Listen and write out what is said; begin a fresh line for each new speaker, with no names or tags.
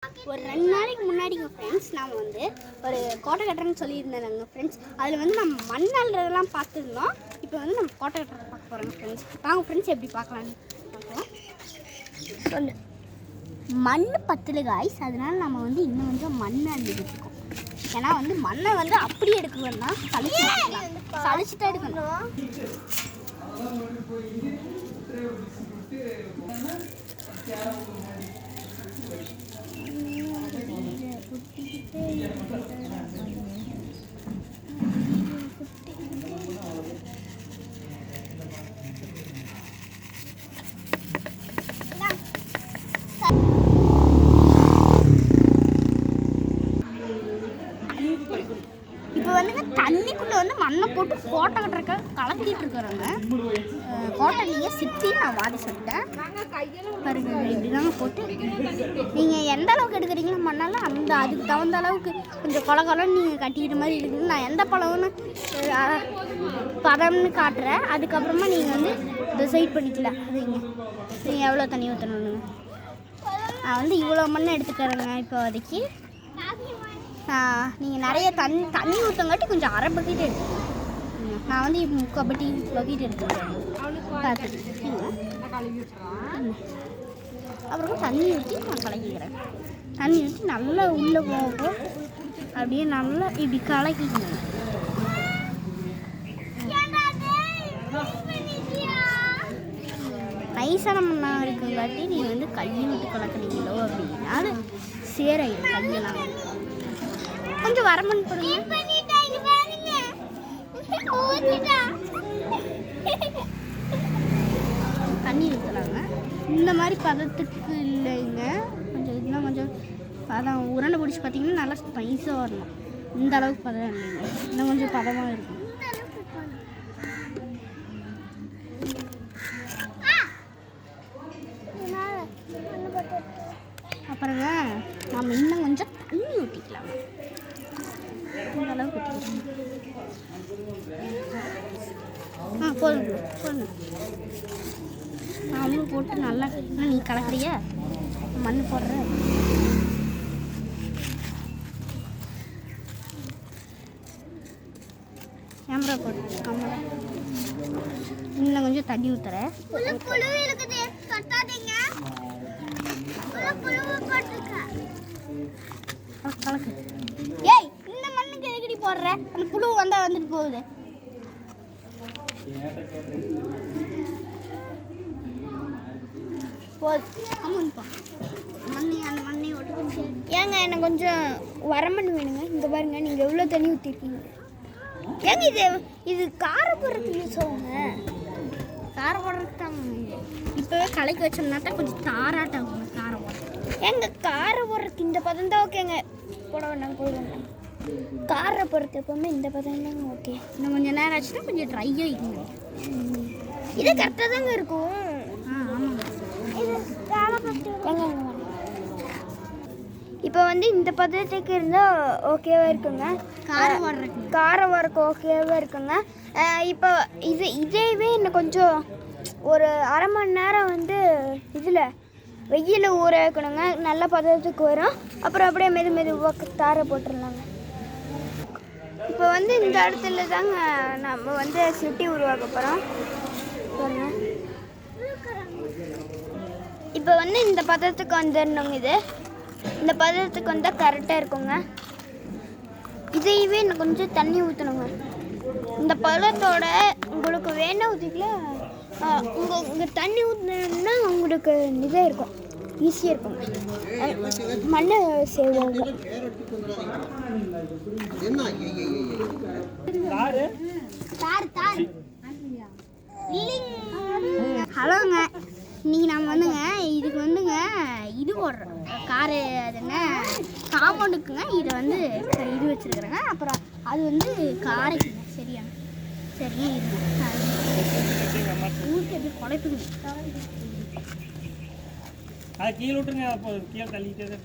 ஒரு 2 நாளைக்கு முன்னாடிங்க ஃப்ரெண்ட்ஸ் நாம் வந்து ஒரு கோட்டை கட்டுறேன்னு சொல்லியிருந்தேங்க ஃப்ரெண்ட்ஸ். அதில் வந்து நம்ம மண் அள்ளுறதெல்லாம் பார்த்துருந்தோம். இப்போ வந்து நம்ம கோட்டை கட்டுறதை பார்க்க போகிறோங்க ஃப்ரெண்ட்ஸ். வாங்க ஃப்ரெண்ட்ஸ் எப்படி பார்க்கலான்னு பார்க்கலாம். சொல்லு மண் பத்தில் காய்ஸ், அதனால நம்ம வந்து இன்னும் கொஞ்சம் மண் அள்ளிட்டு இருக்கோம். ஏன்னா வந்து மண்ணை வந்து அப்படியே எடுக்க வேண்டாம், சளிச்சுட்டு எடுக்கணும். இப்போ வந்துங்க தண்ணிக்குள்ளே வந்து மண்ணை போட்டு கோட்டை கட்டுறக்க கலக்கிட்டு இருக்கிறாங்க. கோட்டையிலேயே சித்தி நான் வாதி சொல்லிட்டேன் பாருங்க. இப்படிதாங்க போட்டு நீங்கள் எந்த அளவுக்கு எடுக்கிறீங்களோ மண்ணால் அந்த அதுக்கு தகுந்த அளவுக்கு கொஞ்சம் கொலகொலன்னு நீங்கள் கட்டிக்கிற மாதிரி இருக்குது. நான் எந்த பழம்னு பதம்னு காட்டுறேன், அதுக்கப்புறமா நீங்கள் வந்து டிசைட் பண்ணிக்கலாம். அதுங்க நீங்கள் எவ்வளோ தண்ணி ஊற்றணுன்னு. நான் வந்து இவ்வளோ மண்ணை எடுத்துக்கிறேங்க இப்போதைக்கு. நீங்கள் நிறைய தண்ணி ஊற்றங்காட்டி கொஞ்சம் அரை பக்கெட் எடுத்துக்கணும். நான் வந்து இப்போ 3/4 பக்கெட் எடுத்துக்கிறேன். அப்புறம் தண்ணி ஊற்றி நான் கலக்கிக்கிறேன். தண்ணி ஊற்றி நல்லா உள்ளே போகும், அப்படியே நல்லா இப்படி கலக்கிக்கணும். நைஸான மண்ணாக இருக்குங்காட்டி நீங்கள் வந்து கையை விட்டு கலக்குறீங்களோ அப்படின்னா அது சேராயிடும். கையெல்லாம் கொஞ்சம் வரமண் போடுங்க. தண்ணி ஊற்றலாங்க. இந்த மாதிரி பதத்துக்கு இல்லைங்க, கொஞ்சம் இதெல்லாம் கொஞ்சம் பதம் உருண்டை பிடிச்சி பார்த்தீங்கன்னா நல்லா ஸ்பைஸாக வரணும். இந்த அளவுக்கு பதம் இல்லைங்க, இன்னும் கொஞ்சம் பதமாக இருக்கும். அப்புறங்க நம்ம இன்னும் கொஞ்சம் தண்ணி ஊற்றிக்கலாம். இந்த அளவுக்கு ஊற்றிக்கலாம். போதுங்க போதுங்க. நாமளும் போட்டு நல்லா நீ கலக்குறிய மண் போடுற. கேமரா போட்டு கேமரா இன்னும் கொஞ்சம் தண்ணி ஊற்றுறேன். கலக்கு. ஏய், இந்த மண்ணுக்கு எதுக்கடி போடுற? அந்த புழு வந்தா வந்துட்டு போகுது. ஏங்க எனக்கு கொஞ்சம் வரமண் வேணுங்க. இந்த பாருங்க, நீங்கள் எவ்வளோ தண்ணி ஊற்றிருக்கீங்க. ஏங்க இது காரம் போடுறதுக்கு யூஸ் ஆகுங்க. காரம் போடுறதுக்கு தாங்க. இப்போவே கலக்கி வச்சோம்னா தான் கொஞ்சம் தாராட்டம் காரம் போடுறது. ஏங்க காரம் போடுறதுக்கு இந்த பதம் தான் ஓகேங்க. போட வேண்டாம் போட வேண்டாம். காரம் போடுறதுக்கு எப்போவுமே இந்த பதம் தாங்க ஓகே. இன்னும் கொஞ்சம் நேரம் ஆச்சுன்னா கொஞ்சம் ட்ரையாக இருக்குங்க. இது கரெக்டாக தாங்க இருக்கும். ஆமாங்க. இப்போ வந்து இந்த பதத்துக்கு இருந்தால் ஓகேவாக இருக்குங்க. காரம் வரக்கு ஓகேவாக இருக்குங்க. இப்போ இதேவே இன்னும் கொஞ்சம் ஒரு அரை மணி நேரம் வந்து இதில் வெயிலில் ஊற வைக்கணுங்க. நல்ல பதத்துக்கு வரும். அப்புறம் அப்படியே மெதுவாக தாரை போட்டுடலாங்க. இப்போ வந்து இந்த இடத்துல தாங்க நம்ம வந்து சிட்டி உருவாக்க போகிறோம். இப்போ வந்து இந்த பதத்துக்கு வந்துடணுங்க. இந்த பதத்துக்கு வந்தால் கரெக்டாக இருக்குங்க. இதையவே இன்னும் கொஞ்சம் தண்ணி ஊற்றணுங்க. இந்த பதத்தோட உங்களுக்கு வேணா ஊற்றிக்கலாம். உங்கள் தண்ணி ஊற்றினா உங்களுக்கு இதாக இருக்கும், ஈஸியாக இருக்குங்க. மண்ணை செய்வாங்க. ஹலோங்க, இன்னைக்கு நம்ம வந்துங்க இதுக்கு வந்துங்க இது போடுறோம். காரு அது என்ன காம்பவுண்டுக்குங்க. இதை வந்து இது வச்சுருக்குறேங்க. அப்புறம் அது வந்து காரைக்குங்க. சரியா சரி ஊருக்கு எப்படி குழைப்புங்க.
அதை கீழே விட்டுருங்க. அப்போ கீழே தள்ளிட்டே தான்